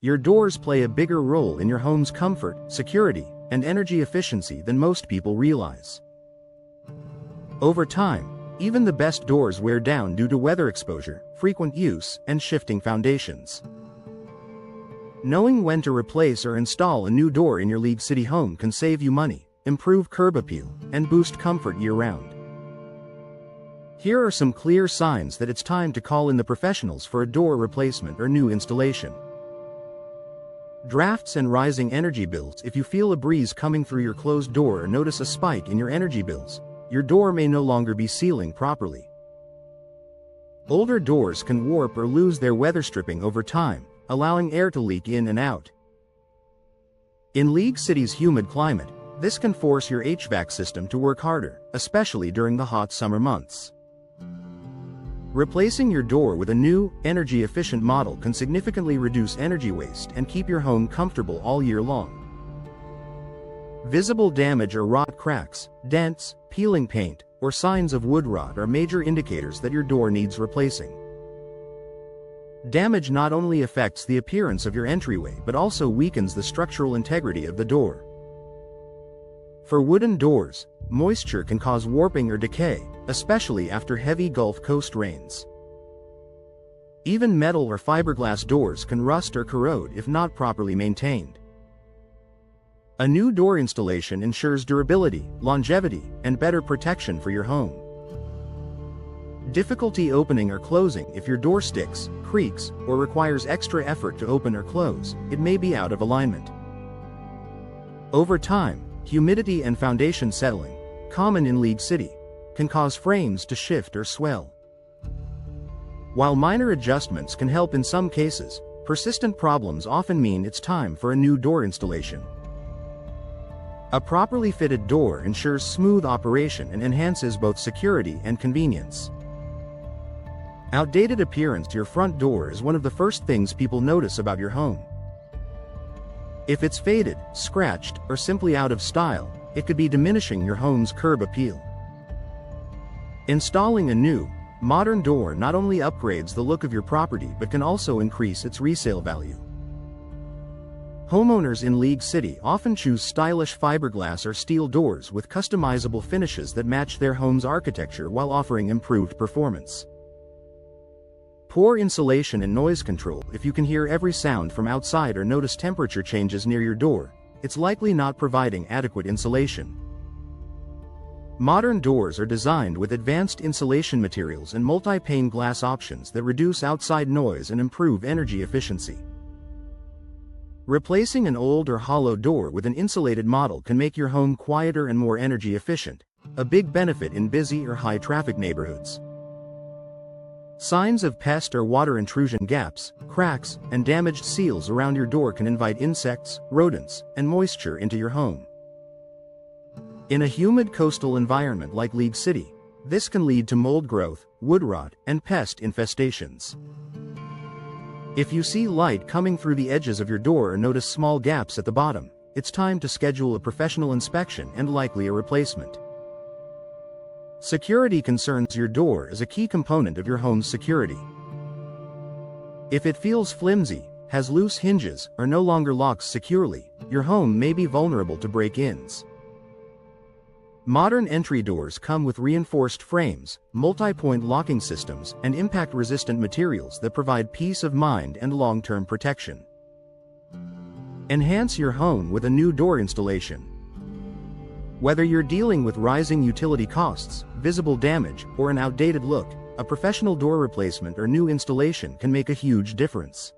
Your doors play a bigger role in your home's comfort, security, and energy efficiency than most people realize. Over time, even the best doors wear down due to weather exposure, frequent use, and shifting foundations. Knowing when to replace or install a new door in your League City home can save you money, improve curb appeal, and boost comfort year-round. Here are some clear signs that it's time to call in the professionals for a door replacement or new installation. Drafts and rising energy bills. If you feel a breeze coming through your closed door or notice a spike in your energy bills, your door may no longer be sealing properly. Older doors can warp or lose their weather stripping over time, allowing air to leak in and out. In League City's humid climate, this can force your HVAC system to work harder, especially during the hot summer months. Replacing your door with a new, energy-efficient model can significantly reduce energy waste and keep your home comfortable all year long. Visible damage or rot. Cracks, dents, peeling paint, or signs of wood rot are major indicators that your door needs replacing. Damage not only affects the appearance of your entryway but also weakens the structural integrity of the door. For wooden doors, moisture can cause warping or decay, especially after heavy Gulf Coast rains. Even metal or fiberglass doors can rust or corrode if not properly maintained. A new door installation ensures durability, longevity, and better protection for your home. Difficulty opening or closing. If your door sticks, creaks, or requires extra effort to open or close, it may be out of alignment. Over time, humidity and foundation settling, common in League City, can cause frames to shift or swell. While minor adjustments can help in some cases, persistent problems often mean it's time for a new door installation. A properly fitted door ensures smooth operation and enhances both security and convenience. Outdated appearance. Your front door is one of the first things people notice about your home. If it's faded, scratched, or simply out of style, it could be diminishing your home's curb appeal. Installing a new, modern door not only upgrades the look of your property but can also increase its resale value. Homeowners in League City often choose stylish fiberglass or steel doors with customizable finishes that match their home's architecture while offering improved performance. Poor insulation and noise control. If you can hear every sound from outside or notice temperature changes near your door, it's likely not providing adequate insulation. Modern doors are designed with advanced insulation materials and multi-pane glass options that reduce outside noise and improve energy efficiency. Replacing an old or hollow door with an insulated model can make your home quieter and more energy efficient, a big benefit in busy or high-traffic neighborhoods. Signs of pest or water intrusion. Gaps, cracks, and damaged seals around your door can invite insects, rodents, and moisture into your home. In a humid coastal environment like League City, this can lead to mold growth, wood rot, and pest infestations. If you see light coming through the edges of your door or notice small gaps at the bottom, it's time to schedule a professional inspection and likely a replacement. Security concerns. Your door is a key component of your home's security. If it feels flimsy, has loose hinges, or no longer locks securely, your home may be vulnerable to break-ins. Modern entry doors come with reinforced frames, multi-point locking systems, and impact-resistant materials that provide peace of mind and long-term protection. Enhance your home with a new door installation. Whether you're dealing with rising utility costs, visible damage, or an outdated look, a professional door replacement or new installation can make a huge difference.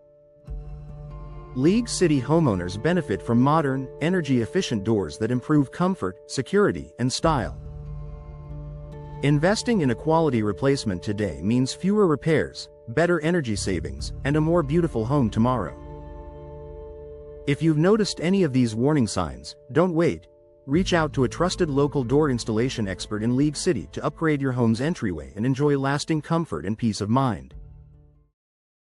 League City homeowners benefit from modern, energy-efficient doors that improve comfort, security, and style. Investing in a quality replacement today means fewer repairs, better energy savings, and a more beautiful home tomorrow. If you've noticed any of these warning signs, don't wait. Reach out to a trusted local door installation expert in League City to upgrade your home's entryway and enjoy lasting comfort and peace of mind.